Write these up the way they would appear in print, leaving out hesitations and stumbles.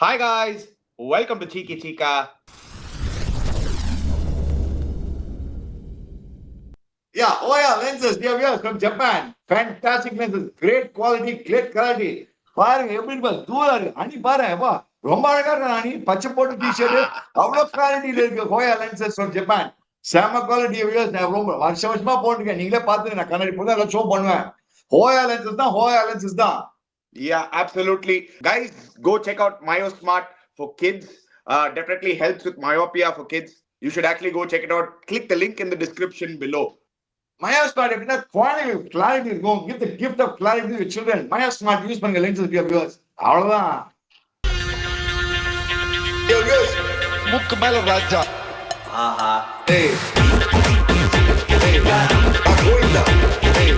Hi guys, welcome to Cheeky Chica. Yeah, oh yeah, lenses, dear viewers from Japan. Fantastic lenses, great quality, great quality. பாருங்க எப்படி இருப்பா தூளா இருக்கு அணி பாருங்க வா ரொம்ப அழகா இருக்கு அணி பச்சை போட்டு டிஷர்ட் அவ்வளவு குவாலிட்டியில இருக்கு ஹோயா லென்சஸ் ஃப்ரம் ஜப்பான் செம குவாலிட்டி வியூஸ் நான் ரொம்ப வருஷமா போட்டுருக்கேன் நீங்களே பார்த்துங்க நான் கண்ணாடி போட்டு எல்லாம் ஷோ பண்ணுவேன் ஹோயா லென்சஸ் தான் ஹோயா லென்சஸ் தான் Yeah, absolutely. Guys, go check out MyoSmart for kids. Definitely helps with myopia for kids. You should actually go check it out. Click the link in the description below. MiyoSmart எப்படின்னா quality clarity இருக்கும் give the gift of clarity with children MiyoSmart use பண்ணுங்க lenses dear viewers அவ்வளவுதான் dear viewers முக்கு மேல ராஜா ஆஹா ஏய் ஏய் கோயிந்தா ஏய்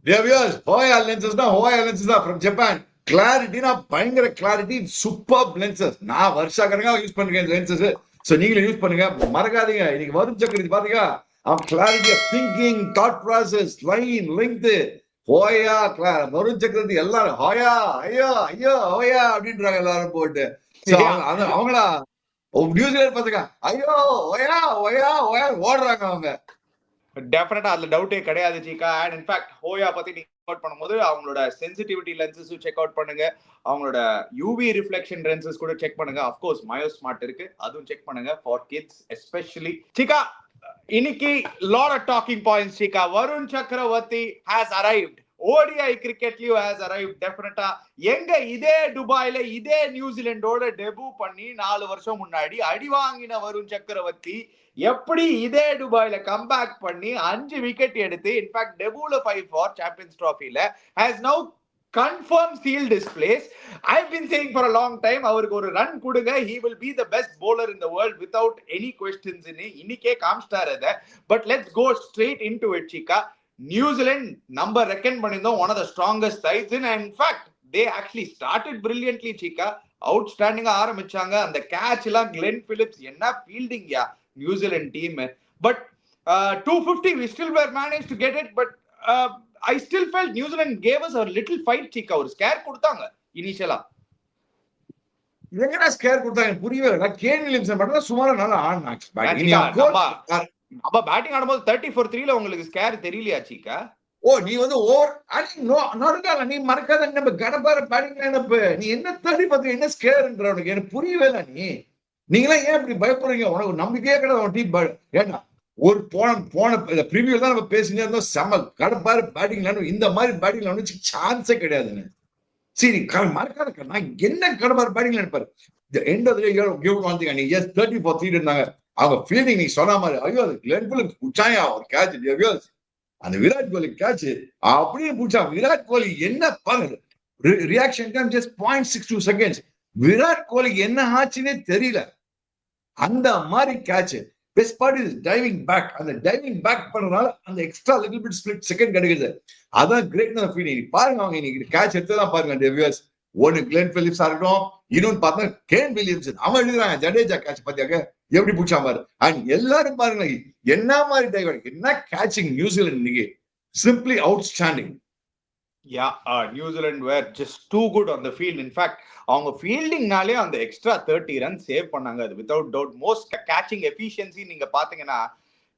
டியர் வியூவர்ஸ் ஹோயா லென்சஸ் தான் ஃப்ரம் ஜப்பான் கிளாரிட்டினா பயங்கர கிளாரிட்டி சூப்பர் லென்சஸ் நான் வருஷக்கணக்காக யூஸ் பண்ணிருக்கேன் இந்த லென்சஸ் சோ நீங்களும் யூஸ் பண்ணுங்க மறக்காதீங்க இன்னைக்கு வரும் சக்கரவர்த்தி பாத்தீங்க அவன் clarity of thinking thought process line length ஹோயா வரும் சக்கரவர்த்தி எல்லாரும் ஹோயா ஐயோ ஹோயா அப்படின்றாங்க எல்லாரும் போட்டு அவங்களா நியூஸ்ல பாத்துக்க ஐயோ ஹோயா ஹோயா ஹோயா ஓடுறாங்க அவங்க டெஃபினட்டா அதுல டவுட்டே கிடையாது சீக்கா அண்ட் இன்ஃபேக்ட் ஹோயா பத்தி நீங்க அவுட் பண்ணும்போது அவங்களோட சென்சிட்டிவிட்டி லென்சஸ் செக் அவுட் பண்ணுங்க அவங்களோட யூவி ரிஃப்ளெக்ஷன் லென்சஸ் கூட செக் பண்ணுங்க ஆஃப் கோர்ஸ் மயோஸ்மார்ட் இருக்கு அதுவும் செக் பண்ணுங்க ஃபார் கிட்ஸ் எஸ்பெஷலி சீக்கா இன்னைக்கு lot of talking points Cheeka Varun Chakravarthy has arrived ODI கிரிக்கெட்லயும் ஹேஸ் அரைவ் டெஃபினட்டா எங்க இதே துபாயில இதே நியூசிலாண்டோட டெபு பண்ணி 4 வருஷம் முன்னாடி அடி வாங்கின வருண் சக்கரவர்த்தி எப்படி இதே துபாயில கம்பேக் பண்ணி 5 விக்கெட் எடுத்து இன்ஃபேக்ட் டெபுல 5 ஃபார் சாம்பியன்ஸ் டிராஃபில has now confirm sealed his place. I've been saying for a long time அவருக்கு ஒரு ரன் கொடுங்க he will be the best bowler in the world without any questions இன்னைக்கே காமிச்சிட்டாரு அத but let's go straight into it Cheeka New Zealand number reckon பண்ணிருந்தோம் one of the strongest sides and in fact they actually started brilliantly Cheeka அவுட்ஸ்டாண்டிங்கா ஆரம்பிச்சாங்க அந்த catch எல்லாம் Glenn Phillips என்ன fielding yeah New Zealand team but 250 we still were managed to get it but I still felt New Zealand gave us a little fight சீக்கா ஒரு scare கொடுத்தாங்க இனிஷியலா எங்கடா scare கொடுத்தாங்க புரியவே இல்லை கேன் வில்லியம்சன் மட்டும் சுமாரா நல்லா ஆடினாங்க அப்ப பேட்டிங் ஆடும்போது 30 for 3ல உங்களுக்கு ஸ்கேர் தெரியலையா சீக்கா ஓ நீ வந்து ஓவர் நொறுக்கால நீ மறக்காத நம்ம கடப்பார பேட்டிங் லைனப் நீ என்ன 30 10 என்ன ஸ்கேர்ன்ற உனக்கு எனக்கு புரியவே இல்லை நீங்களாம் ஏன் இப்படி பயப்படுறீங்க உனக்கு நம்பிக்கையே கிடையாது உன் டீம் ஏன்னா ஒரு போன ப்ரிவியூ தான் நம்ம பேசினே இருந்தோம் செம்ம கடப்பாரு பேட்டிங் லைன் இந்த மாதிரி பேட்டிங் லைன் வச்சு சான்ஸே கிடையாதுன்னு சரி மறக்காத நான் என்ன கடப்பாரு பேட்டிங் லைன் பாரு end of the give one thing நீ எஸ் 30 for 3 இருந்தாங்க அவங்க ஃபீல்டிங் நீ சொன்ன மாதிரி ஐயோ அது கிளென் பிலிப்ஸ் புடிச்சாயா ஒரு கேட்ச் அந்த விராட் கோலி கேட்ச் அப்படியே புடிச்சா விராட் கோலி என்ன பாருங்க reaction time just 0.62 seconds Virat Kohli என்ன ஆச்சுன்னே தெரியல அந்த மாதிரி catch best part is diving back அந்த டைவிங் பேக் பண்றதுனால அந்த extra little bit split second கிடைக்குது அதான் கிரேட் ஃபீலிங் பாருங்க அவங்க இன்னைக்கு கேட்ச் எடுத்துதான் பாருங்க வியூவர்ஸ் ஒன்னு கிளென் பிலிப்ஸா இருக்கட்டும் இன்னொன்னு பார்த்தா கேன் வில்லியம்சன் அவன் எழுதுறாங்க ஜடேஜா கேட்ச் பார்த்தியாக்க எப்படி பிடிச்சா பாரு அண்ட் எல்லாரும் பாருங்க என்ன மாதிரி டைவர் என்ன கேட்சிங் நியூசிலாந்து இன்னைக்கு simply outstanding New Zealand were just too good on the field in fact அவங்க ஃபீல்டிங்னாலே அந்த எக்ஸ்ட்ரா 30 ரன் சேவ் பண்ணாங்க அது without doubt most catching efficiency நீங்க பாத்தீங்கன்னா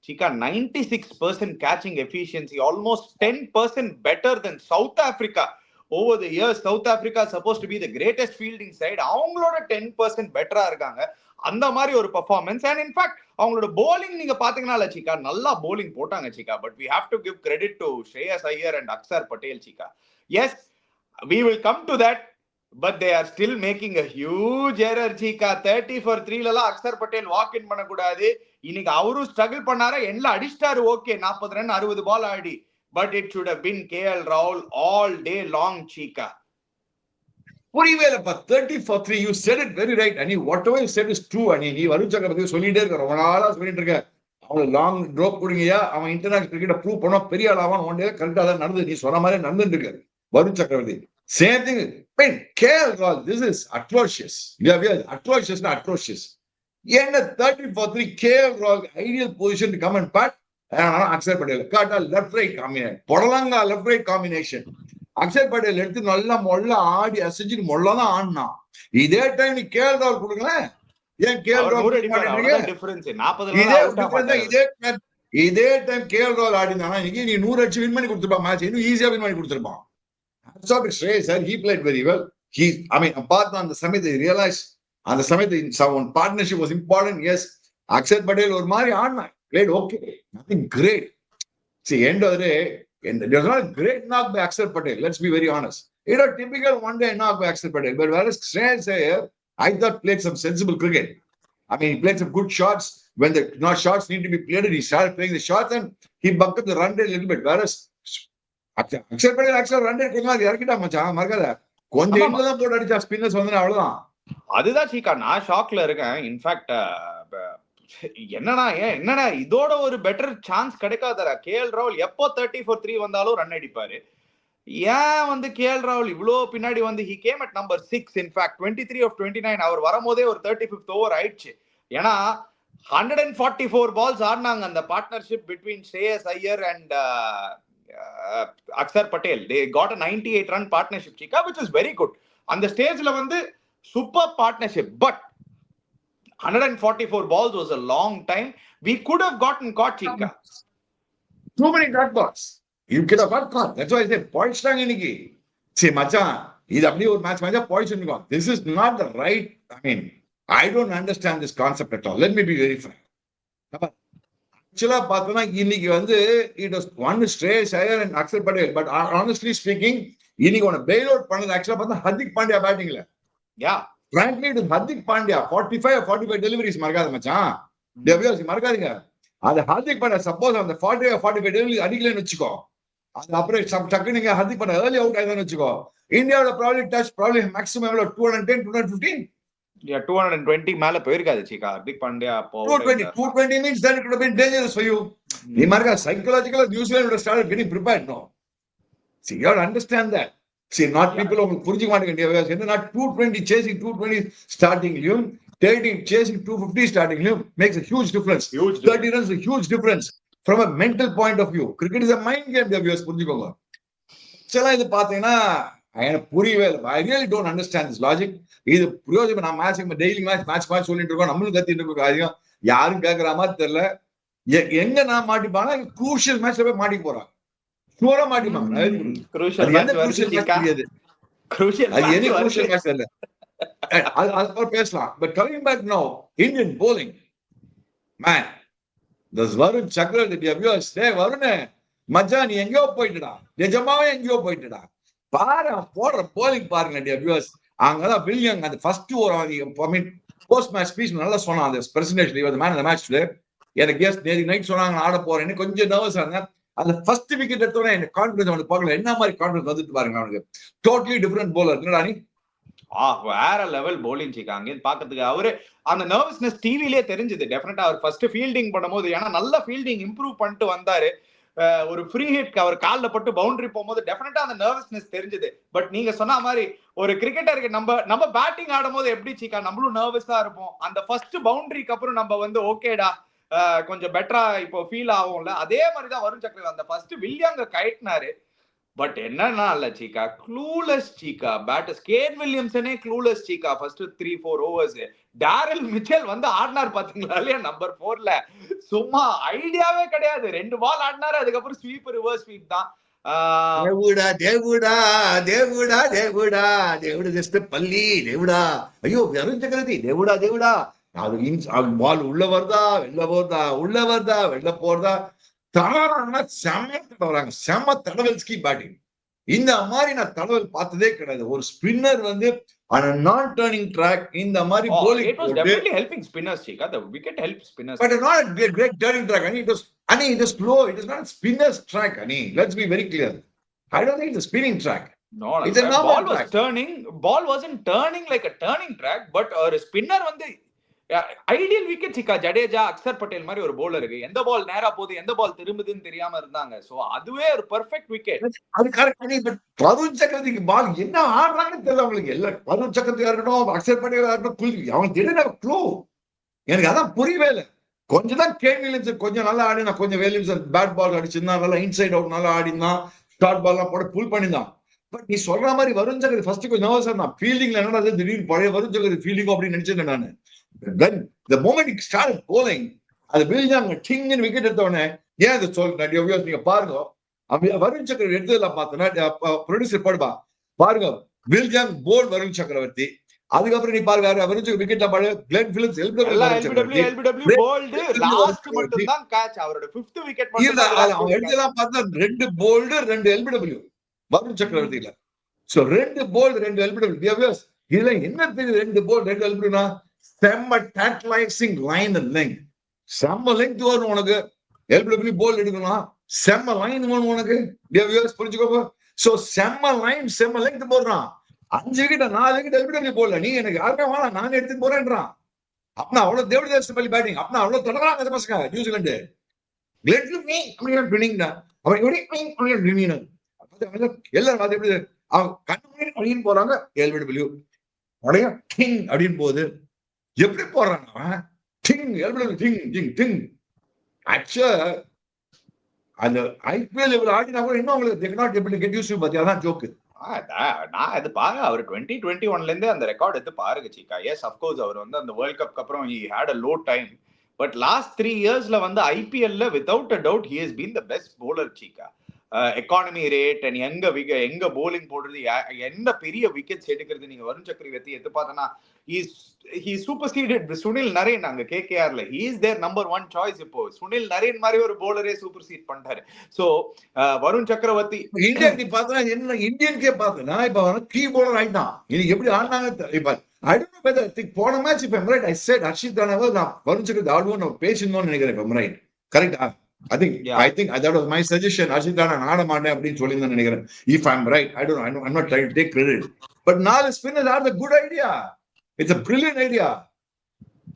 சீக்கா 96% catching efficiency almost 10% better than South Africa over the years South Africa is supposed to be the greatest fielding side அவங்களோட 10% பெட்டரா இருக்காங்க அந்த மாதிரி ஒரு பெர்ஃபார்மன்ஸ் அண்ட் இன்ஃபேக்ட் அவங்களோட bowling நீங்க பாத்தீங்கன்னா சீக்கா நல்லா bowling போட்டாங்க சீக்கா but we have to give credit to Shreyas Iyer and Akshar Patel சீக்கா yes we will come to that but they are still making a huge error Cheeka 30 for 3ல Axar Patel walk in பண்ண கூடாது இன்னைக்கு அவரும் struggle பண்ணாரா எல்லாம் அடிச்சிட்டாரு okay 40 run 60 ball Aadi but it should have been KL Rahul all day long சீக்கா புரியவே இல்லப்பா 30 for 3 you said it very right and whatever you said is true and நீ வருண் சக்கரவர்த்தி சொல்லிட்டே இருக்க ரொம்ப நாளா சொல்லிட்டு இருக்க அவன் லாங் ட்ராப் கொடுங்கயா அவன் இன்டர்நேஷனல் கிரிக்கெட்டை ப்ரூவ் பண்ணா பெரிய ஆளாவான் ஒன் டே கரெக்டா தான் நடந்தது நீ சொன்ன மாதிரி நடந்துட்டு இருக்கு வருண் சக்கரவர்த்தி same thing KL Rahul this is atrocious atrocious என்ன 30 for 3 KL Rahul ideal position to come and bat Akshar Patel. Left right combination. Podalanga left right combination. Axar Patel எடுத்து நல்லா மொள்ள ஆடி அசைஞ்சு மொள்ளதான் ஆடினான். இதே டைம் நீ கேஎல் ராகுல் கொடுங்களேன், ஏன் கேஎல் ராகுல் மாட்டேன்றீங்க? இதே டைம் கேஎல் ராகுல் ஆடினானா இன்னைக்கு நீ 100 அடிச்சு வின் பண்ணி கொடுத்துருப்பான், மேட்ச் இன்னும் ஈஸியா வின் பண்ணி கொடுத்துருப்பான். Sir he played very well. பார்த்தா அந்த சமயத்தை ரியலைஸ், அந்த சமயத்தை partnership was important. Yes, Akshar Patel ஒரு மாதிரி ஆடினான், played okay, nothing great. See, end of the day, there's not a great knock by Akshar Patel. Let's be very honest. It was typical one-day knock by Akshar Patel. But whereas Shreyas Iyer, I thought played some sensible cricket. He played some good shots. When the shots need to be played, he started playing the shots and he bucked up the run rate a little bit. Whereas Akshar Patel actually run rate கொஞ்சம் இறக்கிட்டா மச்சான், மறக்காத. கொஞ்சம் இன்னும் போட்டு அடிச்சா spinners வந்து அவ்வளவுதான். அதுதான் சீக்கா, நான் ஷாக்ல இருக்கேன். இன்ஃபேக்ட் என்னடா இதோட ஒரு பெட்டர் சான்ஸ் கிடைக்காதரா? கேஎல் ராகுல் எப்போ 30 for 3 வந்தாலும் ரன் அடிப்பாரு. ஏன் வந்து கேஎல் ராகுல் இவ்வளோ பின்னாடி வந்து he came at number 6. In fact 23 of 29 அவர் வரும்போதே ஒரு 35th ஓவர் ஆயிடுச்சு. ஏன்னா 144 பால்ஸ் ஆடினாங்க அந்த partnership between Shreyas Iyer and Akshar Patel. they got a 98 run partnership chica, which is very good. அந்த ஸ்டேஜ்ல வந்து super partnership. But 144 balls was a long time. We could have gotten caught, Chica. Too many dot balls. You could have got caught. That's why I said points tang iniki. See, machan, this apni or match macha points iniki. This is not the right. I don't understand this concept at all. Let me be very frank. Actually, pathana iniki vandu it was one Shreyas Iyer and Akshar Patel. But honestly speaking, iniki one bailout pannadhu actually pathana Hardik Pandya batting la. Yeah. Frankly, it is Hardik Pandya, 45 or 45 deliveries markada machan. Devyas markadinga. Adu Hardik Pandya suppose on the 40 or 45 deliveries adikile vechuko. Adu apre takku neenga Hardik Pandya early out aidha vechuko. India will probably touch maximum of 210 215. Yeah, 220 மேல போயிருக்காது சீக்கா Hardik Pandya. 220 means then it would have been dangerous for you. Nee marka psychological New Zealand would have started getting prepared now. See, you have to understand that. See, not people who புரிஞ்சிக்க மாட்டேங்க. Not 220 chasing 220 starting லியும் 30 chasing 250 starting லியும் makes a huge difference. 30 runs is a huge difference from a mental point of view. Cricket is a mind game, viewers, புரிஞ்சுக்கோங்க. சில இது பாத்தீங்கன்னா எனக்கு புரியவே இல்லை. I really don't understand this logic. இது பிரயோஜனம். நான் மேட்ச் டெய்லி மேட்ச் சொல்லிட்டு இருக்கோம், நம்மளும் கத்திட்டு இருக்கோம். அதிகம் யாரும் கேட்கற மாதிரி தெரியல. எங்க நான் மாட்டிப்பானா க்ரூஷியல் மேட்ச்ல போய் மாட்டிக்க போறான். பேசலாம். பட் கமிங் பேக் நவ Indian bowling, man, this Varun Chakravarti, Varun மச்சான் நீ எங்கேயோ போயிட்டுடா, நிஜமாவே எங்கேயோ போயிட்டுடா. பாரு போடுற bowling பாருங்க வியூவர்ஸ். அங்கதான் வில்லியம் அந்த first over post match speech நல்லா சொன்னான். அந்த presentation the man of the match today. எனக்கு நேற்று நைட் சொன்னாங்க ஆட போறேன்னு, கொஞ்சம் நர்வஸ் ஆனேன். அந்த ஃபர்ஸ்ட் விக்கெட் எடுத்தோன்னே எனக்கு கான்ஃபிடன்ஸ் அவனுக்கு பார்க்கல. என்ன மாதிரி கான்ஃபிடன்ஸ் வந்துட்டு பாருங்க அவனுக்கு. Totally different bowler. என்னடா நீ வேற லெவல் bowling சீக்கா. அங்க பாக்கிறதுக்கு அவரு அந்த நர்வஸ்னஸ் டிவிலே தெரிஞ்சது. டெஃபினட்டா அவர் ஃபர்ஸ்ட் ஃபீல்டிங் பண்ணும்போது, ஏன்னா நல்ல ஃபீல்டிங் இம்ப்ரூவ் பண்ணிட்டு வந்தாரு. ஒரு ஃப்ரீ ஹிட் அவர் கால்ல பட்டு பவுண்டரி போகும்போது டெஃபினட்டா அந்த நர்வஸ்னஸ் தெரிஞ்சது. பட் நீங்க சொன்ன மாதிரி ஒரு கிரிக்கெட்டருக்கு நம்ம பேட்டிங் ஆடும் போது எப்படி சீக்கா நம்மளும் நர்வஸா இருப்போம். அந்த ஃபர்ஸ்ட் பவுண்டரிக்கு அப்புறம் நம்ம வந்து ஓகேடா கொஞ்சம் பெட்டரா இப்போ ஃபீல் ஆகும்ல, அதே மாதிரிதான் வருண் சக்கரவர்த்தி அந்த ஃபர்ஸ்ட் வில்லியங்க கயிட்டினாரு. பட் என்னன்னா இல்ல Cheeka, clueless Cheeka batters. Kane வில்லியம்சனே clueless Cheeka first 3-4 overs. Daryl Mitchell வந்து ஆடினார் பாத்தீங்களா இல்லையா நம்பர் 4ல. சும்மா ஐடியாவே கிடையாது. 2 பால் ஆடினாரு, அதுக்கப்புறம் ஸ்வீப் ரிவர்ஸ் ஸ்வீப் தான். தேவுடா தேவுடா தேவுடா தேவுடா தேவுடா ஜஸ்ட் பள்ளி தேவுடா. ஐயோ வருண் சக்கரவர்த்தி தேவுடா தேவுடா. அது பால் உள்ள வருதா வெளில போறதா, உள்ள வருதா வெளில போறதா, தடவறாங்கன்னா செம்ம தடவறாங்க. செம்ம தடவல் ஸ்கீ பேட்டிங். இந்த மாதிரி நான் தடவல் பார்த்ததே கிடையாது. ஒரு ஸ்பின்னர் வந்து on a non-turning track இந்த மாதிரி bowling. It was definitely helping spinners, Chika. The wicket helped spinners. But not a great turning track. It is slow. It is not a spinner's track. Let's be very clear. I don't think it's a spinning track. No, it's a ball was turning. Ball wasn't turning like a turning track, but a spinner வந்து ideal wicket சிக்கா. ஜடேஜா அக்ஷர் பட்டேல் மாதிரி ஒரு பவுலருக்கு எந்த பால் நேரா போகுது எந்த பால் திரும்புதுன்னு தெரியாம இருந்தாங்க. So அதுவே ஒரு பெர்ஃபெக்ட் விக்கெட். அது கரெக்ட். பட் வருண் சக்கரவர்த்திக்கு பால் என்ன ஆடுறாங்கன்னு தெரியல அவங்களுக்கு. எல்லாம் வருண் சக்கரவர்த்தியா இருக்கட்டும் அக்ஷர் பட்டேலா இருக்கட்டும் அவங்க திடீர்னு க்ளூ எனக்கு அதான் புரியவே இல்லை. கொஞ்சம் தான் கேன் வில்லியம்சன் கொஞ்சம் நல்லா ஆடினா, கொஞ்சம் வில்லியம்சன் பேட் பால் அடிச்சிருந்தான், நல்லா இன்சைட் அவுட் நல்லா ஆடினா, ஷார்ட் பால் எல்லாம் போட புல் பண்ணிதான். பட் நீ சொல்ற மாதிரி வருண் சக்கரவர்த்தி ஃபர்ஸ்ட் கொஞ்சம் நர்வஸா இருந்தான். ஃபீல்டிங்ல என்னடா திடீர்னு பழைய வருண் சக்கரவர்த்தி ஃபீல்டிங் அப்படின்னு நினைச்சேன் நானு. Then the moment he started bowling, அது வில்லியம் டிங்னு விக்கெட் எடுத்த உடனே ஏன் அதை சொல்றேன் நீங்க பாருங்க. வருண் சக்கரவர்த்தி எடுத்ததுல பார்த்தோன்னா ப்ரொடியூசர் போடுவா பாருங்க, வில்லியம் போல் வருண் சக்கரவர்த்தி. அதுக்கப்புறம் நீ பாருங்க வருண் சக்கரவர்த்தி விக்கெட்ல பாரு, Glenn Phillips LBW bowled last மட்டும் தான் கேட்ச். அவரோட 5th விக்கெட் மட்டும் அவன் எடுத்தலாம் பார்த்தா 2 போல்டு 2 எல்பிடபிள்யூ வருண் சக்கரவர்த்தியில. So 2 bowled 2 LBW. இதுல என்ன தெரியுது, 2 போல்டு 2 எல்பிடபிள்யூனா செம்ம டேட்லைசிங் லைன் அண்ட் லெங்த். செம்ம லெங்த் வரும் உனக்கு. எல்பிடபிள்யூ போல்டு எடுக்கணும், செம்ம லைன் வேணும் உனக்கு. புரிஞ்சுக்கோ. சோ செம்ம லைன் செம்ம லெங்த் போடுறான். 5 விக்கெட் 4 விக்கெட் எல்பிடபிள்யூ போடல. நீ எனக்கு யாருமே வேணாம், நான் எடுத்துட்டு போறேன்றான். அப்படின்னா அவ்வளவு தேவதாஸ் பள்ளி பேட்டிங். அப்படின்னா அவ்வளவு தொடராங்க அந்த பசங்க நியூசிலாந்து. எல்லாரும் எப்படி அவன் கண்ணு போறாங்க. எல்பிடபிள்யூ டிங் அப்படின்னு போகுது. எப்படி போடுறாங்க அவன் டிங் எல்பிடபிள்யூ டிங் டிங் டிங். ஆக்சுவலா அந்த ஐபிஎல் இவர் ஆடினா கூட இன்னும் உங்களுக்கு கெட் யூஸ் பாத்தியா, அதான் ஜோக்கு. நான் இது பாருங்க, அவர் 2021ல இருந்து அந்த ரெக்கார்ட் எடுத்து பாருங்க சீக்கா. எஸ் அப்கோர்ஸ் அவர் வந்து அந்த வேர்ல்ட் கப்க்கு அப்புறம் he had a low time, but last 3 இயர்ஸ்ல வந்து ஐபிஎல்ல without a doubt he has been the best bowler Cheeka. Economy rate and எங்க போலிங் போடுறது, என்ன பெரிய விக்கெட்ஸ் எடுக்கிறது. நீங்க வருண் சக்கரவர்த்தி எடுத்து பார்த்தனா he superseded சுனில் நரேன் அங்க கேகேஆர்ல. he is their number 1 choice. இப்போ சுனில் நரேன் மாதிரி ஒரு போலரே சூப்பர்சீட் பண்ணிட்டாரு. சோ வருண் சக்கரவர்த்தி இந்தியன் நீ பார்த்தா என்ன இந்தியன்கே பார்த்தனா இப்ப கீ போலர் ஆயிட்டான். இது எப்படி ஆடுனாங்க இப்ப I don't know whether போன மேட்ச் இப்ப right I said ஹர்ஷித் ராணாவை நான் வருண் சக்கரவர்த்தி ஆடுவோம் நான் பேசணும்னு நினைக்கிறேன். இப்ப right கரெக்டா? I think that was my suggestion. Harshit Rana ஆட மாட்டேன் அப்படின்னு சொல்லியிருந்தேன் நினைக்கிறேன். If I'm right, I don't know. I'm not trying to take credit. But 4 spinners are the good idea. It's a brilliant idea.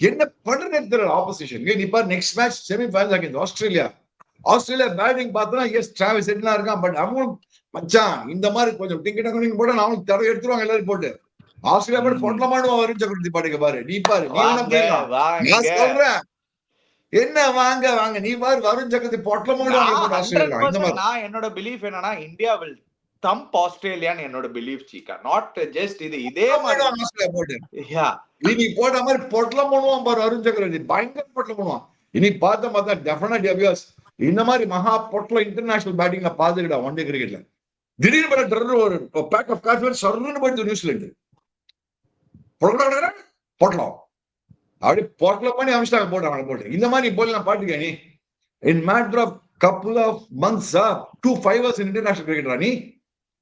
என்ன பண்றது தெரியல opposition. நீ பாரு next match semi final against Australia batting பார்த்தா எஸ் டிராவிஸ் ஹெட்லாம் இருக்கான். But அவங்க மச்சான் இந்த மாதிரி கொஞ்சம் டிக்கெட் நீங்க போட அவனுக்கு தடவை எடுத்துருவாங்க எல்லாரும் போட்டு. ஆஸ்திரேலியா போட்டு பொட்டலமானுவா வருண் சக்கரவர்த்தி பாட்டுக்கு பாரு. நீ பாரு நான் சொல்றேன் என்ன வாங்க நீ பாரு வருண் சக்கரவர்த்தி பொட்டலமானு. நான் என்னோட பிலீஃப் என்னன்னா இந்தியா வில் தம்ப் ஆஸ்திரேலியான்னு என்னோட பிலீஃப் சீக்கா. நாட் ஜஸ்ட் இதே மாதிரி போட்டு இனி போட்ட மாதிரி பொட்டலம் பண்ணுவான் பாரு வருண் சக்கரவர்த்தி. பயங்கர பொட்டலம் பண்ணுவான். இனி பார்த்தா டெஃபினட் இந்த மாதிரி மகா பொட்டலம் இன்டர்நேஷனல் பேட்டிங்ல பாத்துக்கிட்டா ஒன் டே கிரிக்கெட்ல. திடீர்னு ஒரு பேக் ஆஃப் கார்ட்ஸ் சர்ன்னு போயிடுது நியூசிலாந்து. பொட்டலம் அப்படி பொட்டலம் பண்ணி அமிச்சிட்டாங்க போட்டு. இந்த மாதிரி போலாம் பாட்டுக்க நீ in matter of couple of months 2 5 in international cricket ராணி.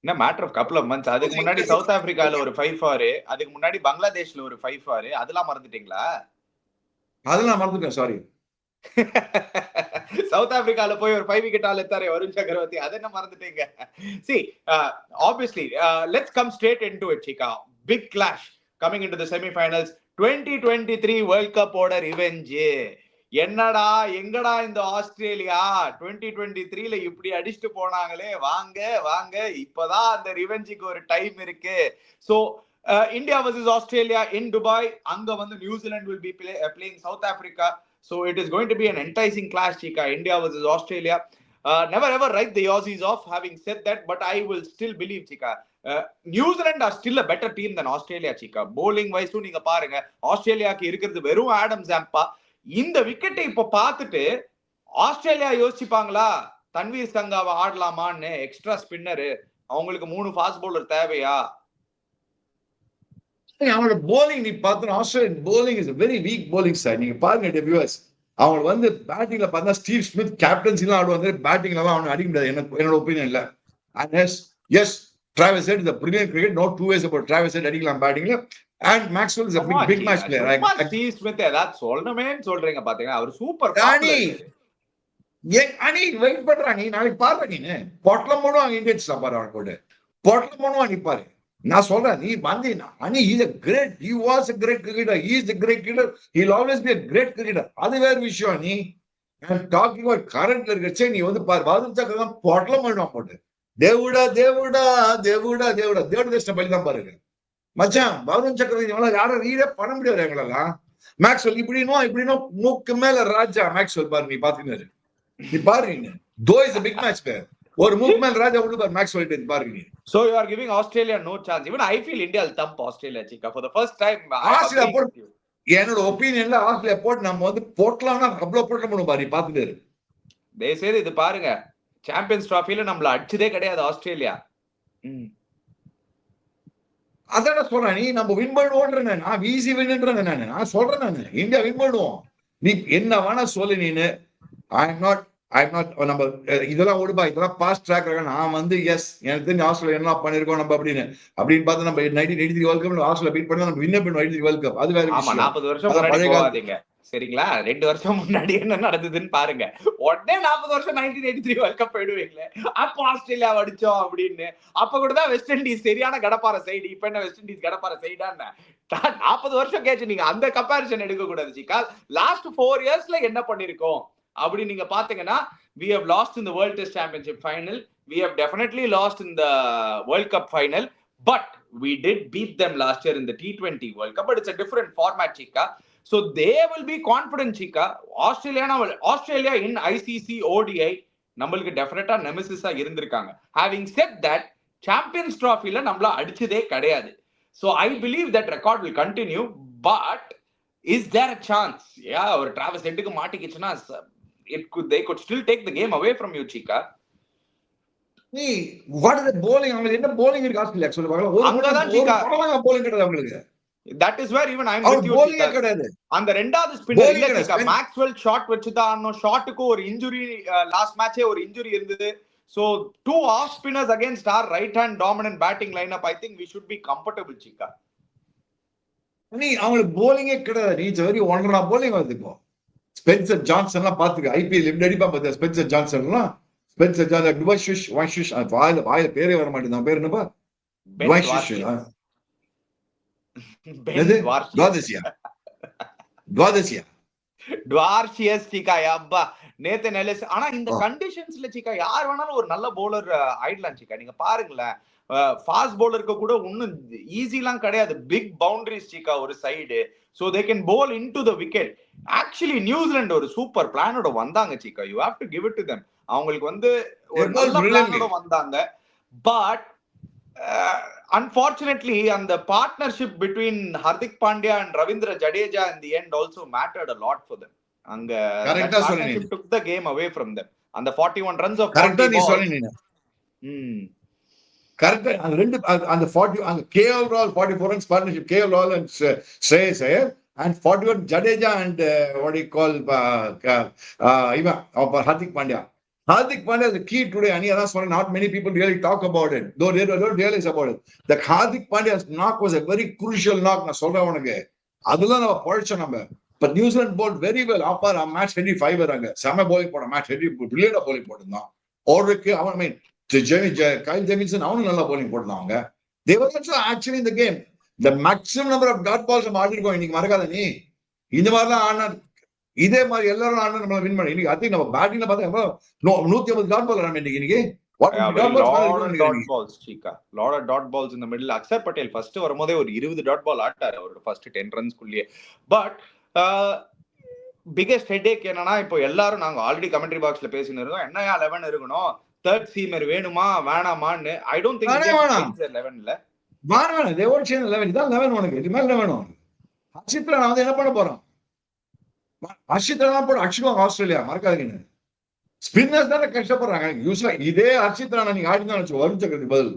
என்ன matter of couple of months? அதுக்கு முன்னாடி சவுத் ஆப்பிரிக்கால ஒரு 5 ஃபார், அதுக்கு முன்னாடி பங்களாதேஷ்ல ஒரு 5 ஃபார். அதெல்லாம் மறந்துட்டீங்களா? அதெல்லாம் மறந்துட்டேன் சாரி. சவுத் ஆப்பிரிக்கால போய் ஒரு 5 விக்கெட் ஆல் எடுத்தாரே வருண் சக்கரவர்த்தி, அதை என்ன மறந்துட்டீங்க? See, obviously, let's come straight into it, Chika. Big clash coming into the semi-finals. 2023 world cup ஓட ரிவெஞ்ச். என்னடா எங்கடா இந்த ஆஸ்திரேலியா 2023ல இப்படி அடிச்சுட்டு போனாங்களே, வாங்க இப்பதான் அந்த ரிவெஞ்சுக்கு ஒரு டைம் இருக்கு. சோ இந்தியா vs ஆஸ்திரேலியா இன் துபாய். அங்க வந்து New Zealand will be playing South Africa. So it is going to be an enticing clash, Chika. India vs Australia. Never ever write the Aussies off having said that, but I will still believe, Chika. New Zealand are still a better team than Australia, Chika. Bowling wise நீங்க பாருங்க, ஆஸ்திரேலியாக்கு இருக்கிறது வெறும் Adam Zampa. இந்த விக்கெட்டை இப்ப பார்த்துட்டு Australia யோசிப்பாங்களா தன்வீர் சங்காவை ஆடலாமான்னு? எக்ஸ்ட்ரா ஸ்பின்னரு, அவங்களுக்கு 3 ஃபாஸ்ட் பவுலர் தேவையா? அவங்களோட போலிங் நீ பார்த்தா Australian bowling is very weak bowling sir. நீங்க பாருங்க வியூவர்ஸ், அவங்க வந்து பேட்டிங்ல பார்த்தா ஸ்டீவ் ஸ்மித் கேப்டன்சி எல்லாம் ஆடுவாங்க, பேட்டிங்ல எல்லாம் அவனை அடிக்க முடியாது என்னோட ஒப்பீனியன் இல்ல. And yes Travis Head is a brilliant cricket, no two ways about Travis Head அடிக்கலாம் பேட்டிங்ல. And Maxwell is a big match player. Steve Smith ஏதாவது சொல்லணுமே சொல்றீங்க பாத்தீங்கன்னா அவர் சூப்பர் அணி வெயிட் பண்றாங்க. நீ நாளைக்கு பாரு, நீ பொட்டலம் போடுவாங்க இந்தியன்ஸ் பாரு, அவன் போட்டு பொட்டலம் போடுவான். நீ பாரு, நான் சொல்றேன் நீ வந்து அணி is a great, he was a great cricketer, he is a great cricketer, he will always be a great cricketer. அது வேற விஷயம். நீ டாக்கிங் அபௌட் கரண்ட்ல இருக்கச்சே நீ வந்து பாரு வருண் சக்கரவர்த்தி பொட்டலம் போடுவான் போட்டு. தேவுடா தேஷ்ட பள்ளி தான் பாருங்க மச்சான். வருண் சக்கரவர்த்தி யாரும் ரீடே பண்ண முடியாது எங்களெல்லாம். மேக்ஸ்வெல் இப்படினோ மூக்கு மேல ராஜா மேக்ஸ்வெல் பாரு. நீ பாத்தீங்க, நீ பாரு, though is a big match player. ஒரு மூவ்மெண்ட் ராஜா விடுப்பார் மேக்ஸ் சொல்லிட்டு பாருங்க. So you are giving Australia no chance. Even I feel India will thump Australia, Chika. For the first time, I am Australia agreeing போட்டு with you. என்னோட ஒப்பீனியன்ல Australia போட்டு நம்ம வந்து போட்டலாம்னா அவ்வளவு போட்ட முடியும் பாரு பாத்துட்டு. தயவுசெய்து இது பாருங்க, சாம்பியன்ஸ் டிராஃபில நம்மள அடிச்சதே கிடையாது ஆஸ்திரேலியா. அதான் சொல்றேன், நீ நம்ம வின் பண்ணுவோன்ற நான் ஈஸி வின்ன்றேன் நான் சொல்றேன், நான் இந்தியா வின் பண்ணுவோம். நீ என்ன வேணா சொல்லு, நீனு ஐ எம் நாட் நம்ம இதெல்லாம் ஓடுபா, இதெல்லாம் பாஸ்ட் ட்ராக். நான் வந்து எஸ் எனக்கு தெரிஞ்சு ஆஸ்திரேலியா என்ன பண்ணிருக்கோம் நம்ம அப்படின்னு பார்த்து நம்ம 1983 வேர்ல்ட் கப் ஆஸ்திரேலியா பீட் பண்ணி நம்ம வின் பண்ணுவோம் 83 வேர்ல்ட் கப். அது வேற ஆமா, விஷயம். 40 வருஷம் முன்னாடி போகாதீங்க சரிங்களா? 2 வருஷம் முன்னாடி என்ன நடந்ததுன்னு பாருங்க. உடனே 40 வருஷம் 1983 வேர்ல்ட் கப் போயிடுவீங்களே, அப்போ ஆஸ்திரேலியா அடிச்சோம் அப்படின்னு. அப்ப கூட தான் வெஸ்ட் இண்டீஸ் சரியான கடப்பார சைடு. இப்ப என்ன வெஸ்ட் இண்டீஸ் கடப்பார சைடான்னு 40 வருஷம் கேச்சு. நீங்க அந்த கம்பாரிசன் எடுக்க கூடாது சிக்கா. லாஸ்ட் 4 இயர்ஸ்ல என்ன பண்ணிருக்கோம் அப்படி நீங்க பாத்தீங்கன்னா, we have lost in the World Test Championship final, we have definitely lost in the World Cup final, but we did beat them last year in the T20 World Cup, but it's a different format, Chika. So they will be confident, Chika. Australia in ICC ODI நம்மளுக்கு டெஃபினட்டா நெமெசிஸா இருந்திருக்காங்க. Having said that, Champions Trophy ல நம்மள அடிச்சதே கிடையாது. So I believe that record will continue, but is there a chance? Yeah, ஒரு travels ஹெட்டுக்கு மாட்டிக்கிச்சுன்னா they could still take the game away from you, Chika. நீ what is the bowling? அவங்க என்ன bowling இருக்கு Australia சொல்ல பார்க்கலாம். ஒரு பரவாயில்லை bowling கிடையாது அவங்களுக்கு. That is where even I'm with you, Chika. கிடையாது. அந்த ரெண்டாவது ஸ்பின்னர் இல்ல Chika, மேக்ஸ்வெல் ஷாட் வச்சுதான். ஷாட்டுக்கு ஒரு இன்ஜுரி, லாஸ்ட் மேட்சே ஒரு இன்ஜுரி இருந்தது. So 2 off spinners against our right hand dominant batting lineup, I think we should be comfortable, Chika. நீ அவங்களுக்கு bowling கிடையாது. நீ வெரி ஒன்றா bowling வருது இப்போ. ஸ்பென்சர் ஜான்சன் எல்லாம் பாத்துக்க, ஐபிஎல் எப்படி அடிப்பா பாத்தியா ஸ்பென்சர் ஜான்சன் எல்லாம். ஸ்பென்சர் ஜான்சன் வாயில பேரே வர மாட்டேங்குது. பேர் என்னப்பா? டுவார்ஷியஸ் சிக்கா. அப்பா நேத்தன் எல்லிஸ். ஆனா இந்த கண்டிஷன்ஸ்ல சிக்கா யார் வேணாலும் ஒரு நல்ல பவுலர் ஆயிடலாம் சிக்கா. நீங்க பாருங்களேன், ஃபாஸ்ட் பவுலருக்கு கூட ஒன்னும் ஈஸிலாம் கிடையாது. பிக் பவுண்டரிஸ் சிக்கா ஒரு side. So they can bowl into the wicket. Actually New Zealand ஒரு சூப்பர் பிளானோட வந்தாங்க சிக்கா. You have to give it to them. அவங்களுக்கு வந்து ஒரு நல்ல பிளானோட வந்தாங்க. பட் unfortunately அந்த partnership between Hardik Pandya and Ravindra Jadeja in the end also mattered a lot for them. அங்க partnership took the game away from them. அந்த 41 runs of கரெக்ட்டா நீ சொன்னீங்க. கரெக்ட்டா அந்த ரெண்டு அந்த 40 அந்த KL Rahul 44 runs partnership, KL Rahul and Shreyas Iyer, and 41 Jadeja and what do you call Hardik Pandya. Hardik Pandya is the key today. Not many people really talk about it, though they don't realize about it. The Hardik Pandya's knock was a very crucial knock. நான் சொல்றேன் உனக்கு, அதெல்லாம் நம்ம பழிச்சோம் நம்ம. But New Zealand bowled very well. அப்பா match ஹெட்ரி 5 வராங்க, செம bowling போட மேட்ச் ஹெட்ரி பிரில்லியண்டா bowling போட்டுருந்தான். ஓவருக்கு அவன் மீன் Kyle Jamieson அவனும் நல்லா bowling போட்டுருந்தாங்க. They were also actually in the game. The maximum number of dot balls நம்ம ஆடிருக்கோம் இன்னைக்கு, மறக்காத நீ. இந்த மாதிரிலாம் ஆனா இதே மாதிரி எல்லாரும் ஆனா நம்ம வின் பண்ணி இன்னைக்கு. I think நம்ம பேட்டிங்ல பார்த்தா 150 டாட் பால் ஆனா இன்னைக்கு lot of dot balls in the middle. Axar Patel first வரும்போதே ஒரு 20 டாட் பால் ஆட்டாரு அவரோட ஃபர்ஸ்ட் 10 ரன்ஸ்க்குள்ளேயே. பட் பிகெஸ்ட் ஹெட்டேக் என்னன்னா, இப்போ எல்லாரும் நாங்க ஆல்ரெடி கமெண்ட்ரி பாக்ஸ்ல பேசினு இருக்கோம், என்னையா 11 இருக்கணும், தேர்ட் சீமர் வேணுமா வேணாமான்னு. ஐ டோன்ட் திங்க் 11 இல்ல வேணாம். they won't change 11. இதான் 11 உனக்கு. இது மேல வேணும். ஹர்ஷித் ராணா வந்து என்ன பண்ண போறான்? ஹர்ஷித் ராணா போட அடிச்சுடுவாங்க ஆஸ்திரேலியா, மறக்காதீங்க. ஸ்பின்னர்ஸ் தானே கஷ்டப்படுறாங்க. யூஸ்வலா இதே ஹர்ஷித் ராணா நீங்க ஆடினா வச்சு வருண் சக்கரவர்த்தி பதில்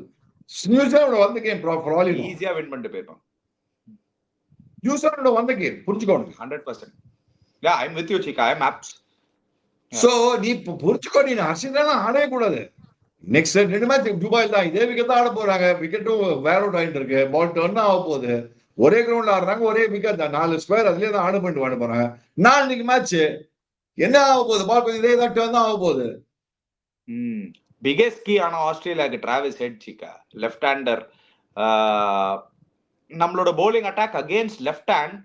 நியூசிலாந்து வந்த கேம் ப்ராப்பர் ஈஸியா வின் பண்ணிட்டு போயிருப்பான். நியூசிலாந்து வந்த கேம் புரிஞ்சுக்கோங்க 100%. Yeah, I'm with you, Chika. I'm apt. So நீ புரிஞ்சுக்கோ, நீ ஹர்ஷித் ராணா ஆடவே கூடாது. நெக்ஸ்ட் 2 மேட்ச் துபாயில் தான் இதே விக்கெட் தான் ஆட போறாங்க. விக்கெட்டும் வேர் அவுட் ஆயிட்டு இருக்கு, பால் டர்ன் ஆக போகுது. ஒரே கிரவுண்ட்ல ஆடுறாங்க, ஒரே விக்கெட் தான், 4 ஸ்கொயர் அதுலயே தான் ஆட பண்ணிட்டு ஆட போறாங்க. நாளைக்கு மேட்ச் என்ன ஆக போகுது? பால் கொஞ்சம் இதே தான் டர்ன் தான் ஆக போகுது. பிகெஸ்ட் கீ ஆன ஆஸ்திரேலியாக்கு டிராவிஸ் ஹெட் சிக்கா, லெஃப்ட் ஹேண்டர். நம்மளோட bowling attack against left hand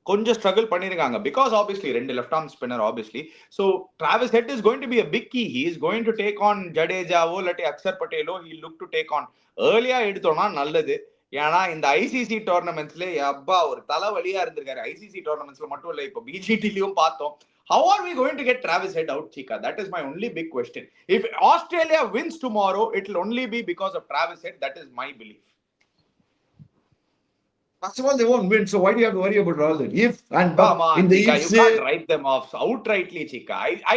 கொஞ்சம் ஸ்ட்ரகிள் பண்ணிருக்காங்க, because obviously 2 left arm spinner obviously. So Travis Head is going to be a big key. He is going to take on ஜடேஜாவோ இல்லாட்டி Akshar பட்டேலோ. He look to take on. ஏர்லியா எடுத்தோம்னா நல்லது. ஏன்னா இந்த ICC டோர்னமெண்ட்ஸ்ல அப்பா ஒரு தலைவலியா இருந்திருக்காரு. ஐசிசி டோர்னமெண்ட்ஸ்ல மட்டும் இல்ல, இப்போ பிஜிடிலயும் பார்த்தோம். How are we going to get Travis Head out, Chika? That is my only big question. If Australia wins tomorrow, it will only be because of Travis Head. That is my belief. First of all, they won't win, so why do you have to worry about all that? If and Come on, in the Chika, if you can't write them off outrightly, Chika. I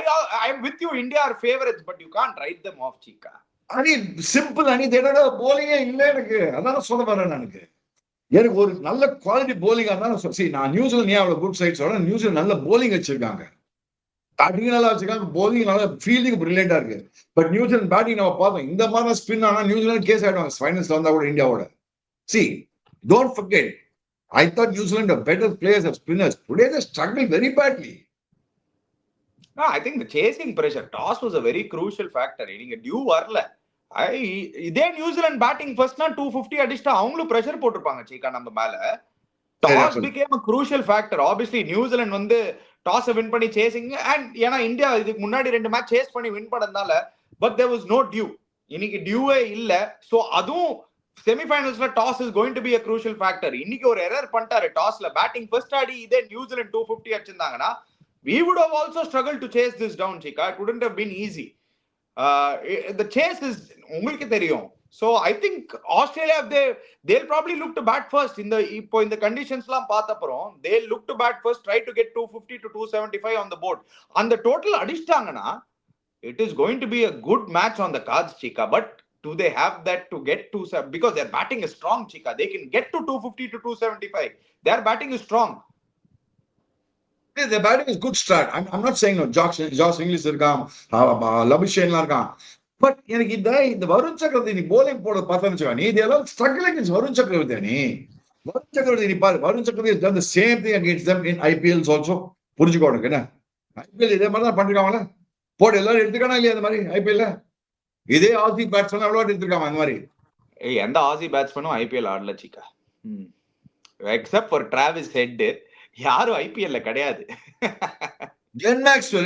am with you. India are favorites, but you can't write them off, Chika. அணி simple அணி தேடா போலிங்கே இல்லை எனக்கு. அதான் சொல்ல வரேன். எனக்கு ஒரு நல்ல குவாலிட்டி போலிங்கா இருந்தாலும் நான் நியூசிலாந்து ஏன் அவ்வளவு குட் சைட் சொல்றேன். நியூசிலாந்து நல்ல போலிங் வச்சிருக்காங்க, பேட்டிங் நல்லா வச்சிருக்காங்க, போலிங் நல்லா, ஃபீல்டிங் பிரில்லியண்டா இருக்கு. பட் நியூசிலாந்து பேட்டிங் நம்ம பார்த்தோம், இந்த மாதிரி ஸ்பின் ஆனா நியூசிலாந்து கேஸ் ஆயிடுவாங்க ஃபைனல்ஸ்ல வந்தா கூட இந்தியாவோட. See, don't forget, I thought New Zealand are better players as spinners. Today they struggle very badly. No, I think the chasing pressure, toss was a very crucial factor. நீங்க due வரல, இதே New Zealand batting ஃபர்ஸ்ட்னா 250 அடிச்சா அவங்களும் pressure போட்டிருப்பாங்க சீக்கா நம்ம மேல. Toss became a crucial factor. Obviously New Zealand வந்து toss win பண்ணி சேசிங், அண்ட் ஏன்னா இந்தியா இதுக்கு முன்னாடி 2 மேட்ச் சேஸ் பண்ணி வின் பண்ணதால, but there was no due. இன்னைக்கு டியூவே இல்ல. சோ அதுவும் செமிஃபைனல்ஸ்ல toss is going to be a crucial factor. இன்னைக்கு ஒரு எரர் பண்ணிட்டாரு டாஸ்ல, பேட்டிங் ஃபர்ஸ்ட் ஆடி இதே New Zealand 250 அடிச்சிருந்தாங்கன்னா we would have also struggled to chase this down, Chika. It wouldn't have been easy. The chase is உங்களுக்கு தெரியும். So I think Australia, they'll probably look to bat first. இப்போ இந்த கண்டிஷன்ஸ்லாம் பார்த்தப்பறம் they'll look to bat first, try to get 250 to 275 on the board. அந்த total அடிச்சிட்டாங்கன்னா it is going to be a good match on the cards, Chika. But do they have that to get to, because their batting is strong, Chika. They can get to 250 to 275. Their batting is strong. The batting is good start. I'm not saying no. Josh Inglis இருக்கான், லபிஷேன்லாம் இருக்கான். But எனக்கு இந்த வருண் சக்கரவர்த்தி நீ polling போட பார்த்தா நீ இதெல்லாம் ஸ்ட்ரகிளிங் இஸ் வருண் சக்கரவர்த்தி. வருண் சக்கரவர்த்தி நீ பாரு, வருண் சக்கரவர்த்தி has done the same thing against them in IPLs also. புரிஞ்சுக்கோ உனக்கு என்ன, ஐபிஎல் இதே மாதிரி தான் பண்ணிருக்காங்களே. போட்டு எல்லாரும் எடுத்துக்கானா இல்லையா? அந்த மாதிரி ஐபிஎல்ல இதே ஆசி பேட்ஸ்மேன் எவ்வளவு எடுத்துருக்காங்க அந்த மாதிரி. எந்த ஆசி பேட்ஸ்மேனும் ஐபிஎல் ஆடல Cheeka, except for Travis Head. யாரும் ஐபிஎல்ல கிடையாது. நீங்க மேக்ஸ்வெல்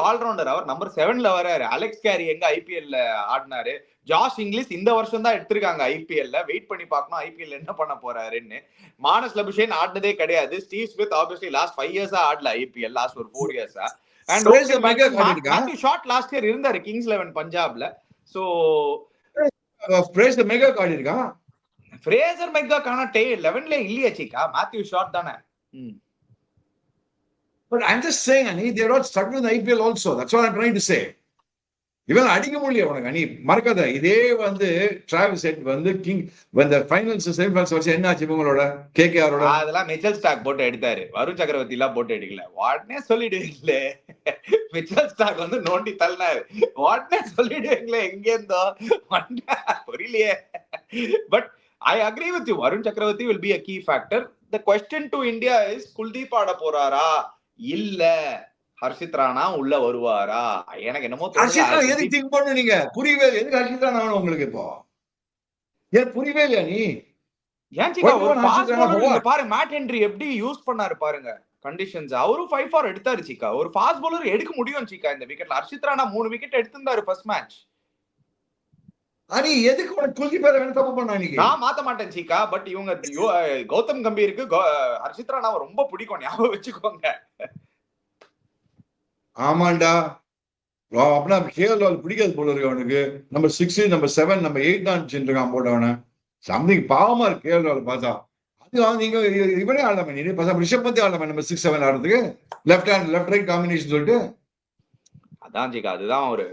ஆல்ரவுண்டர், அவர் நம்பர் 7ல வராரு. அலெக்ஸ் கேரி எங்க ஐபிஎல்ல ஆடினாரு. ஜாஷ் இங்கிலீஷ் இந்த வருஷம் தான் எடுத்திருக்காங்க ஐபிஎல்ல. வெயிட் பண்ணி பார்க்கணும் ஐபிஎல் என்ன பண்ண போறாருன்னு. மானஸ் லபுஷேன் ஆடினதே கிடையாது. ஸ்டீவ் ஸ்மித் ஆப்வியஸ்லி லாஸ்ட் 5 இயர்ஸா ஆடல ஐபிஎல், லாஸ்ட் ஒரு 4 இயர்ஸா. And Matthew Short last year இருந்தாரு கிங்ஸ் 11 பஞ்சாப்ல. சோ ஃப்ரேசர் மெகா ஆடிருக்கான். ஃப்ரேசர் மெகா கான 11ல இல்லையா சீக்கா, மேத்யூ ஷாட் தானே. But I'm just saying, they're not struggling in the IPL also. That's what I'm trying to say. இவன் அடிக்க முடியல உனக்கு. நீ மறக்காத, இதே வந்து டிராவிஸ் ஹெட் வந்து king when the finals semi-finals வச்சு என்ன ஆச்சு இவங்களோட கேகேஆரோட? அதெல்லாம் மிச்சல் ஸ்டாக் போட்டு எடுத்தாரு, வருண் சக்கரவர்த்தி எல்லாம் போட்டு எடுக்கல. உடனே சொல்லிடுவீங்களே, மிச்சல் ஸ்டாக் வந்து நோண்டி தள்ளினாரு, உடனே சொல்லிடுவீங்களே எங்க இருந்தோ புரியலையே. But I agree with you. Varun Chakravarti will be a key factor. The question to India is, Kuldeep ஆட போறாரா இல்ல ஹர்ஷித் ராணா உள்ள வருவாரா? எனக்கு என்னமோ எதுக்கு திங்க் பண்ணு நீங்க, புரியவே இல்லை. எதுக்கு ஹர்ஷித் ராணா உங்களுக்கு இப்போ ஏன் புரியவே இல்லையா நீ? ஏன் சீக்கா ஒரு ஃபாஸ்ட் பவுலர் பாரு, மேட் ஹென்ரி எப்படி யூஸ் பண்ணாரு பாருங்க கண்டிஷன்ஸ். அவரும் 5-4 எடுத்தாரு சீக்கா. ஒரு ஃபாஸ்ட் பவுலர் எடுக்க முடியும் சீக்கா இந்த விக்கெட்ல. ஹர்ஷித் ராணா 3 விக்கெட் எடுத்திருந்தாரு ஃபர்ஸ்ட் மேட்ச். அனி எதுக்கு உனக்கு குல்தீப் என்ன தப்பு பண்ணா? நான் மாத்த மாட்டேன் சீக்கா. பட் இவங்க கௌதம் கம்பீருக்கு ஹர்ஷித் ராணாவை ரொம்ப பிடிக்கும், ஞாபகம் வச்சுக்கோங்க. ஆமாண்டா, அப்படின்னா கேஎல் பிடிக்காது போல இருக்கு அவனுக்கு. நம்பர் 6 நம்பர் 7 நம்பர் 8 தான் இருக்கான் போட்டவன. சம்திங் பாவமா இருக்கு கேஎல் பார்த்தா. அது நீங்க இவனே ஆடலாமே, நீ ரிஷப் பந்த் ஆடலாமே நம்பர் 6, 7 ஆடுறதுக்கு. Left hand left right combination சொல்லிட்டு. அதான் சீக்கா, அதுதான் ஒரு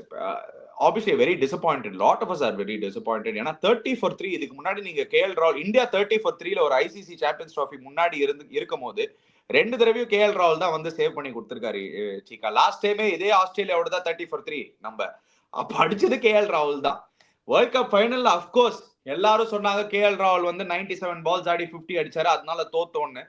obviously very disappointed. Lot of us are very disappointed. ஏன்னா 30 for 3 இதுக்கு முன்னாடி நீங்க கேஎல் ராகுல் இந்தியா 30 for 3ல ஒரு ஐசிசி சாம்பியன்ஸ் ட்ராஃபி முன்னாடி இருக்கும் போது 2 தடவையும் கேஎல் ராகுல் தான் வந்து சேவ் பண்ணி கொடுத்திருக்காரு சீக்கா. லாஸ்ட் டைமே இதே ஆஸ்திரேலியாவோட தான் 30 for 3 நம்ம அப்ப அடிச்சது கேஎல் ராகுல் தான். வேர்ல்ட் கப் ஃபைனல்ல அஃப்கோர்ஸ் எல்லாரும் சொன்னாங்க கேஎல் ராகுல் வந்து 97 பால்ஸ் ஆடி 50 அடிச்சாரு, அதனால தோத்தோன்னு.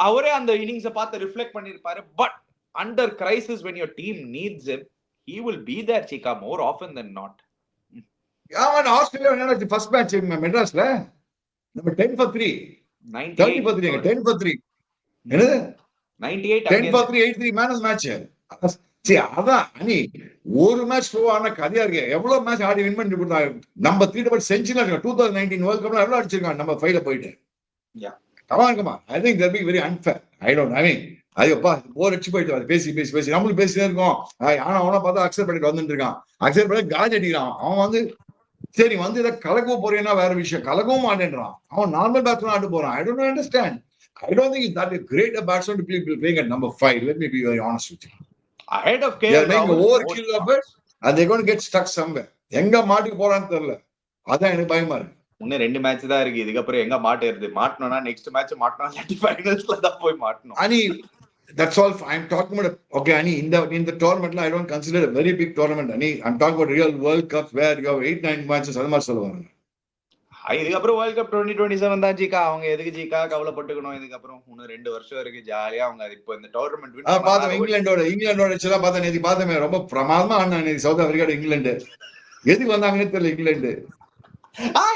அவரே அந்த இன்னிங்ஸை பார்த்து ரிஃப்ளெக்ட் பண்ணிருப்பாரு. But under crisis when your team needs him, he will be there Chika more often than not. யாவன் ஆஸ்திரேலியா என்ன ஃபர்ஸ்ட் மேட்ச் மெட்ராஸ்ல நம்ம 10 for 3 30 for 3 10 for 3 என்னது 98 10 for 3 8-3 மேன் ஆஃப் மேட்ச். சரி அதான் அனி ஒரு மேட்ச் ஸ்லோ ஆன கதையா இருக்கு. எவ்வளவு மேட்ச் ஆடி வின் பண்ணி கொடுத்தாங்க. நம்ம 3 செஞ்சுரி 2019 வேர்ல்ட் கப்ல எவ்வளவு அடிச்சிருக்காங்க நம்ம ஃபைல போயிட்டு. கமா I think that be very unfair. I don't I mean ஐயோப்பா போர் அடிச்சு போயிட்டு பேசி நம்மளும் பேசிட்டே இருக்கோம். ஆனா அவனை பார்த்தா அக்செப்ட் பண்ணிட்டு வந்துட்டு இருக்கான். அக்செப்ட் பண்ணி காஜ் அடிக்கிறான். அவன் வந்து சரி வந்து இதை கலக்க போறேன்னா வேற விஷயம். கலக்கவும் மாட்டேன்றான். அவன் நார்மல் பேட்ஸ்மேன் ஆட்டு போறான். I don't understand. I don't think that is great a batsman to be playing at number 5. Let me be very honest with you. Ahead of They KL are making Rahul, overkill of it and they're going to get stuck somewhere. எங்க மாட்டிக்கு போறான்னு தெரியல. அதான் எனக்கு பயமா இருக்கு. இன்னும் 2 match தான் இருக்கு. இதுக்கப்புறம் எங்க மாட்டேறது? மாட்டணும்னா நெக்ஸ்ட் மேட்ச் மாட்டணும், இல்லாட்டி ஃபைனல்ஸ்ல தான் போய் மாட்டணும். Ani, that's all. I'm talking about okay, Ani, in the tournament, I don't consider it a very big tournament. Ani, I'm talking about real World Cup where you have 8-9 matches. அது மாதிரி சொல்லுவாங்க. இதுக்கப்புறம் world cup 2027 தான் Zika. அவங்க எதுக்கு Zika கவலைப்பட்டுக்கணும்? இதுக்கப்புறம் இன்னும் 2 வருஷம் இருக்கு. ஜாலியா அவங்க இப்போ இந்த டோர்னமெண்ட் வின் பார்த்தோம். இங்கிலாண்டோட சில பார்த்தா நேத்து பார்த்தமே ரொம்ப பிரமாதமா ஆனாங்க. சவுத் ஆப்பிரிக்கா இங்கிலாந்து எதுக்கு வந்தாங்கன்னு தெரியல. England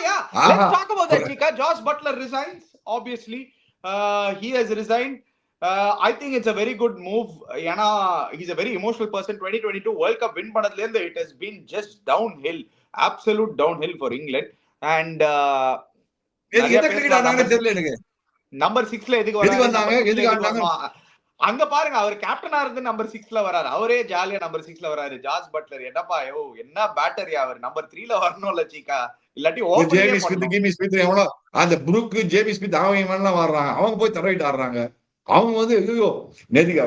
yeah, let's talk about that, Chika. Josh Butler resigns. Obviously, he has resigned. I think it's a very good move. Yana, he's a very emotional person. 2022 World Cup win பண்ணதுல இருந்து it has been just downhill, absolute downhill for England. And number 6ல எதுக்கு வராங்க? அங்க பாருங்க, அவர் கேப்டனா இருந்து number 6ல வராரு. அவரே ஜாலியா நம்பர் 6ல வராரு. ஜார்ஜ் பட்லர் என்னப்பா என்ன பேட்டரி அவர் நம்பர் 3ல வரணும்ல சீக்கா. இல்லாட்டி ஜேமி ஸ்மித் எவ்வளவு அந்த புரூக் ஜேமி ஸ்மித் அவங்க வர்றாங்க. அவங்க போய் தடவிட்டு ஆடுறாங்க. அவங்க வந்து ஐயோ நேதிக்கு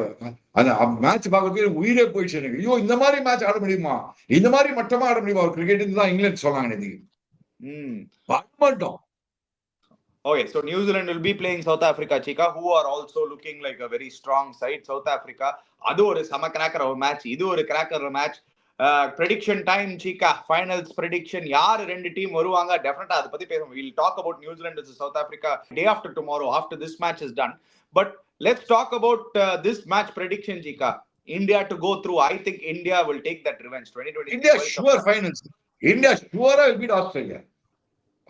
அந்த மேட்ச் பார்க்கறதுக்கு உயிரே போயிடுச்சு எனக்கு. ஐயோ இந்த மாதிரி மேட்ச் ஆட முடியுமா? இந்த மாதிரி மட்டமா ஆட முடியுமா? ஒரு கிரிக்கெட் தான் இங்கிலாந்து சொன்னாங்க நேதிக்கு. மாட்டோம். Okay, so New Zealand will be playing South Africa, Chika, who are also looking like a very strong side. South Africa, அது ஒரு சம கிராக்கர் மேட்ச். இது ஒரு cracker match. Prediction time Chika, finals prediction. யார் 2 team வருவாங்க? டெஃபினட்டா அதை பத்தி பேசுவோம். We'll talk about New Zealand versus South Africa day after tomorrow, after this match is done. But let's talk about this match prediction, Chika. India to go through. I think India will take that revenge. 2020. India sure finals. India sure will beat Australia.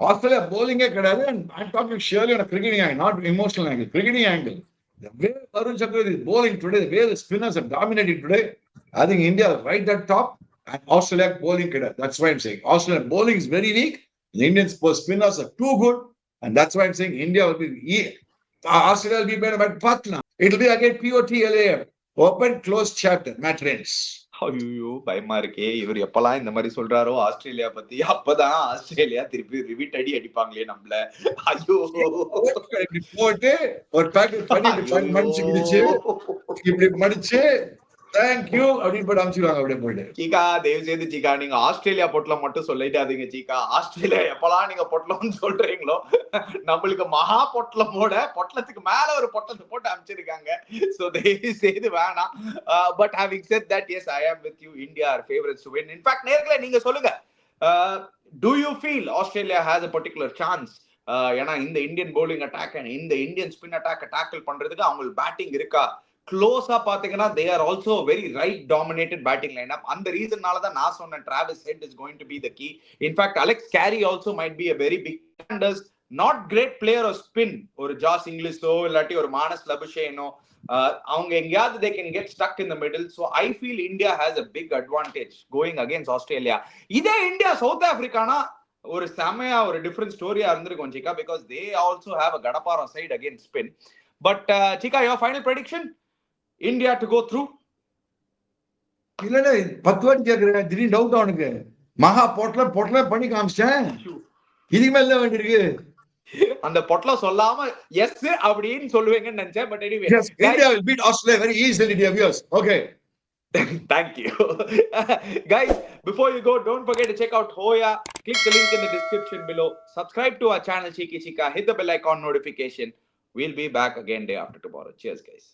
Australia bowling கிடையாது. I'm talking surely on a cricketing angle, not emotional angle. Cricketing angle. The way Varun Chakravarti is bowling today, the way the spinners have dominated today, I think India is right at top and Australia bowling கிடையாது. That's why I'm saying Australia bowling is very weak. The Indian spinners are too good, and that's why I'm saying India will be Australia will be better by Patna. It will be again POTLAF. Open close chapter. Matt Rins. ஐயோ பயமா இருக்கே. இவர் எப்பெல்லாம் இந்த மாதிரி சொல்றாரோ Australia பத்தி, அப்பதான் ஆஸ்திரேலியா திருப்பி ரிவிட் அடிப்பாங்களே நம்மள. ஐயோ போட்டு ஒரு பேக்கெட் பண்ணி மடிச்சு இப்படி மடிச்சு தேங்க்யூ அப்படின்னு போட்டு அனுப்பிச்சிருவாங்க. அப்படியே போயிட்டு சீக்கா தயவு செய்து சீக்கா நீங்க ஆஸ்திரேலியா பொட்டலம் மட்டும் சொல்லிட்டாதீங்க சீக்கா. ஆஸ்திரேலியா எப்பெல்லாம் நீங்க பொட்டலம்னு சொல்றீங்களோ நம்மளுக்கு மகா பொட்டலத்துக்கு மேல ஒரு பொட்டலத்தை போட்டு அனுப்பிச்சிருக்காங்க. சோ தயவு செய்து வேணாம். But having set that, yes I am with you. India are favourites to win. In fact நேர்களே நீங்க சொல்லுங்க, do you feel Australia has a particular chance? ஏன்னா இந்த இந்தியன் bowling attack and இந்த இந்தியன் ஸ்பின் அட்டாக் டாக்கிள் பண்றதுக்கு அவங்களுக்கு batting இருக்கா? க்ளோஸா பாத்தீங்கன்னா they are also very right dominated batting lineup. அந்த ரீசன்னால தான் நான் சொன்னேன் Travis Head is going to be the key. In fact, Alex Carey also might be a very big contender. Not great player of spin. ஒரு ஜாஸ் இங்கிலீஷோ இல்லாட்டி ஒரு மானஸ் லபுஷேனோ அவங்க எங்கயாவது they can get stuck in the middle. So I feel India has a big advantage going against Australia. இதே India south ஆப்பிரிக்கானா ஒரு செமையா ஒரு different ஸ்டோரியா இருந்திருக்கும் Chika, because they also have a Gadaparam side against spin. But Chika, your final prediction? India to go through? இல்ல 10 வாட்டி கேக்குறேன். திடீர்னு doubt அவனுக்கு. மகா பொட்டல பண்ணி காமிச்சேன். இதுக்கு மேல என்ன வேண்டியிருக்கு? அந்த பொட்டல சொல்லாம எஸ் அப்படின்னு சொல்லுவீங்கன்னு நினைச்சேன். But anyway India will beat Australia very easily, dear viewers. Okay. Thank you. Guys, before you go, don't forget to check out Hoya. Click the link in the description below. Subscribe to our channel Cheeky Chika. Hit the bell icon notification. We'll be back again day after tomorrow. Cheers, guys.